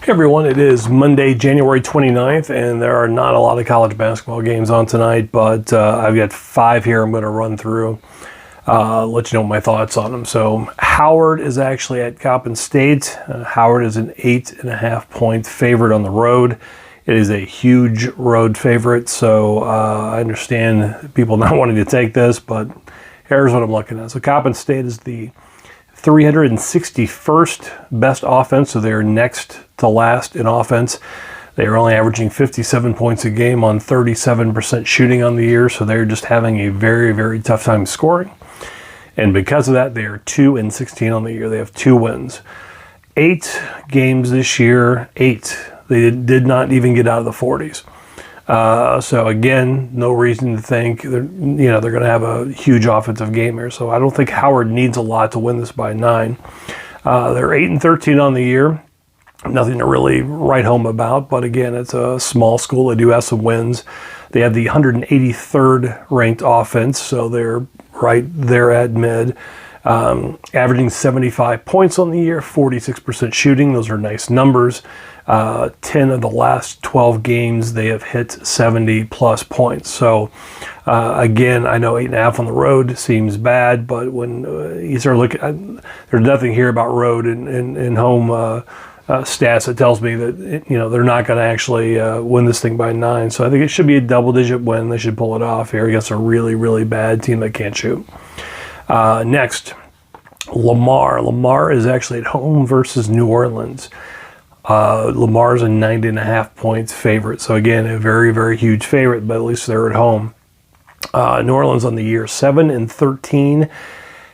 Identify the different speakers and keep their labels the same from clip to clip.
Speaker 1: Hey everyone, it is Monday, January 29th, and there are not a lot of college basketball games on tonight, but I've got 5 here I'm going to run through, let you know my thoughts on them. So Howard is actually at Coppin State. Howard is an 8.5 point favorite on the road. It is a huge road favorite, so I understand people not wanting to take this, but here's what I'm looking at. So Coppin State is the 361st best offense, so they're next to last in offense. They are only averaging 57 points a game on 37% shooting on the year, so they're just having a very, very tough time scoring. And because of that, they are 2-16 on the year. They have 2 wins. 8 games this year, 8. They did not even get out of the 40s. So again, no reason to think they're going to have a huge offensive game here. So I don't think Howard needs a lot to win this by 9. They're 8-13 on the year. Nothing to really write home about, but again, it's a small school. They do have some wins. They have the 183rd ranked offense, so they're right there at mid. Averaging 75 points on the year, 46% shooting. Those are nice numbers. 10 of the last 12 games, they have hit 70 plus points. So again, I know 8.5 on the road seems bad, but when you start looking, there's nothing here about road and home stats that tells me that they're not going to actually win this thing by 9. So I think it should be a double-digit win. They should pull it off here against a really, really bad team that can't shoot. Next, Lamar. Lamar is actually at home versus New Orleans. Lamar's a 9.5 points favorite. So again, a very, very huge favorite, but at least they're at home. New Orleans on the year, 7-13,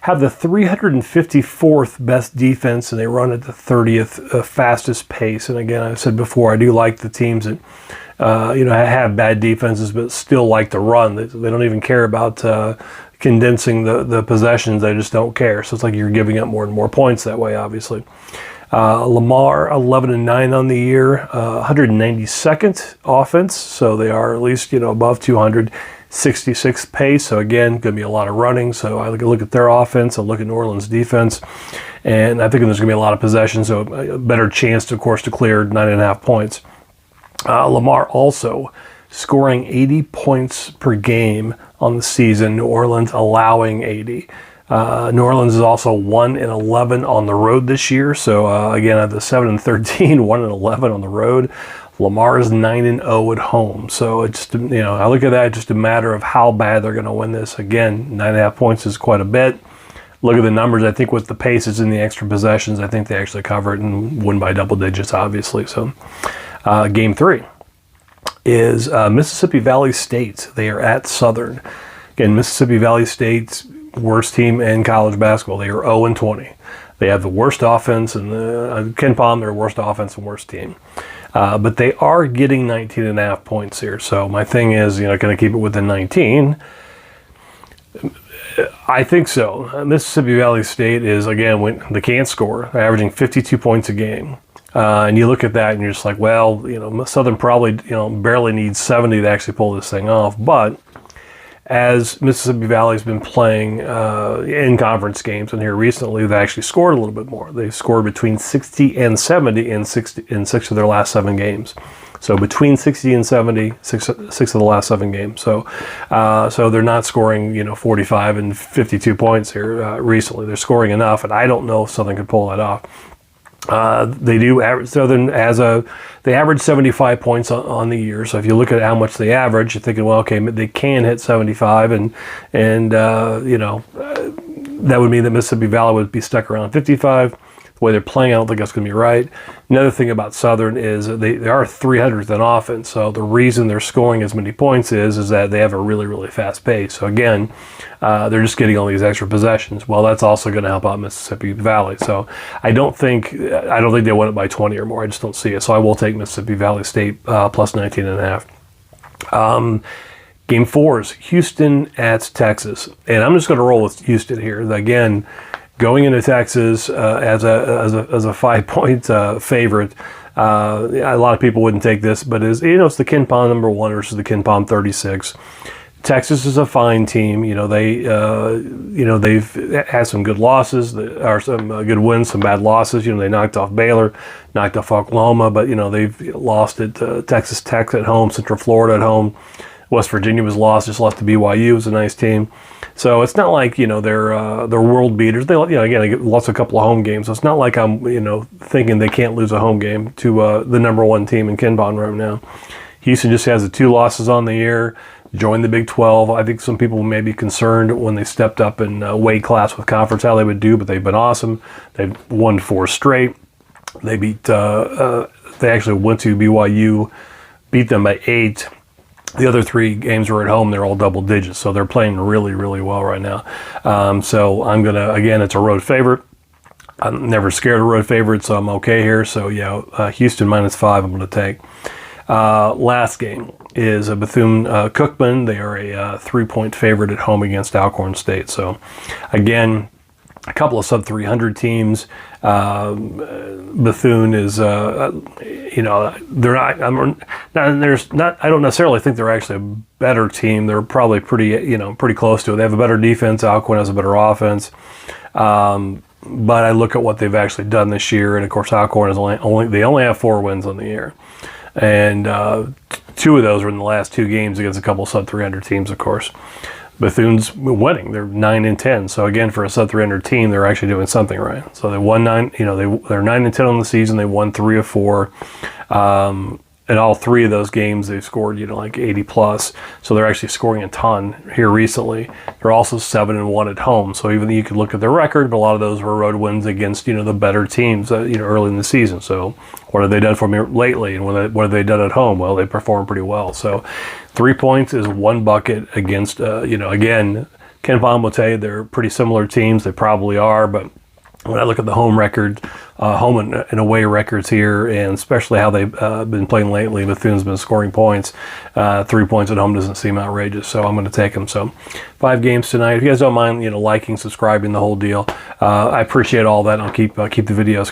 Speaker 1: have the 354th best defense, and they run at the 30th fastest pace. And again, I've said before, I do like the teams that have bad defenses, but still like to run. They don't even care about condensing the possessions. They just don't care. So it's like you're giving up more and more points that way, obviously. Lamar, 11-9 on the year, 192nd offense, so they are at least above 200, 66th pace. So again, going to be a lot of running. So I look at their offense, I look at New Orleans' defense, and I think there's going to be a lot of possession. So a better chance, of course, to clear 9.5 points. Lamar also scoring 80 points per game on the season. New Orleans allowing 80. New Orleans is also 1-11 on the road this year. So again, at the 7-13, 1-11 on the road. Lamar is 9-0 at home. So it's just, I look at that, just a matter of how bad they're going to win this. Again, 9.5 points is quite a bit. Look at the numbers. I think with the paces and the extra possessions, I think they actually cover it and win by double digits, obviously. So game 3 is Mississippi Valley State. They are at Southern. Again, Mississippi Valley State's worst team in college basketball. They are 0-20. They have the worst offense, and Ken Palm, their worst offense and worst team. But they are getting 19.5 points here. So my thing is, can I keep it within 19? I think so. Mississippi Valley State is, again, when they can't score, they're averaging 52 points a game. And you look at that and you're just like, well, Southern probably, barely needs 70 to actually pull this thing off. But as Mississippi Valley's been playing in conference games, and here recently they actually scored a little bit more. They've scored between 60 and 70 in 6 of their last 7 games. So between 60 and 70, six of the last 7 games. So they're not scoring 45 and 52 points here recently. They're scoring enough, and I don't know if Southern could pull that off. They do average Southern they average 75 points on the year. So if you look at how much they average, you're thinking, well, okay, they can hit 75, and that would mean that Mississippi Valley would be stuck around 55. The way they're playing, I don't think that's going to be right. Another thing about Southern is they are 300th in offense. So the reason they're scoring as many points is that they have a really, really fast pace. So again, they're just getting all these extra possessions. Well, that's also going to help out Mississippi Valley. So I don't think they win it by 20 or more. I just don't see it. So I will take Mississippi Valley State plus 19.5. Game 4 is Houston at Texas, and I'm just going to roll with Houston here. Again, going into Texas as a 5-point favorite, a lot of people wouldn't take this, but it's the Ken Palm number 1 versus the Ken Palm 36. Texas is a fine team. They've had some good losses, or some good wins, some bad losses. They knocked off Baylor, knocked off Oklahoma, but they've lost at Texas Tech at home, Central Florida at home. West Virginia was lost, just lost to BYU. It was a nice team. So it's not like they're world beaters. They again, they lost a couple of home games. So it's not like I'm thinking they can't lose a home game to the number one team in KenPom right now. Houston just has the 2 losses on the year. Joined the Big 12. I think some people may be concerned when they stepped up in weight class with conference how they would do, but they've been awesome. They've won 4 straight. They beat. They actually went to BYU, beat them by 8. The other 3 games were at home. They're all double digits, so they're playing really, really well right now. So I'm gonna, again, it's a road favorite. I'm never scared of road favorites, so I'm okay here. So yeah, Houston -5. I'm gonna take. Last game is a Bethune Cookman. They are a 3-point favorite at home against Alcorn State. So again, a couple of sub 300 teams. Bethune is, they're not. I don't necessarily think they're actually a better team. They're probably pretty close to it. They have a better defense. Alcorn has a better offense. But I look at what they've actually done this year, and of course, Alcorn is they only have 4 wins on the year, and 2 of those were in the last 2 games against a couple sub 300 teams, of course. Bethune's winning. They're 9-10. So again, for a sub 300 team, they're actually doing something right. So they won 9. They're 9-10 on the season. They won 3 of 4. In all 3 of those games, they've scored like 80 plus. So they're actually scoring a ton here recently. They're also 7-1 at home. So even you could look at their record, but a lot of those were road wins against the better teams early in the season. So what have they done for me lately, and what have they done at home? Well, they performed pretty well. So 3 points is 1 bucket against again, KenPom will tell you they're pretty similar teams. They probably are, but when I look at the home record, home and away records here, and especially how they've been playing lately, Bethune's been scoring points. 3 points at home doesn't seem outrageous, so I'm going to take them. So 5 games tonight. If you guys don't mind, liking, subscribing, the whole deal, I appreciate all that. I'll keep the videos coming.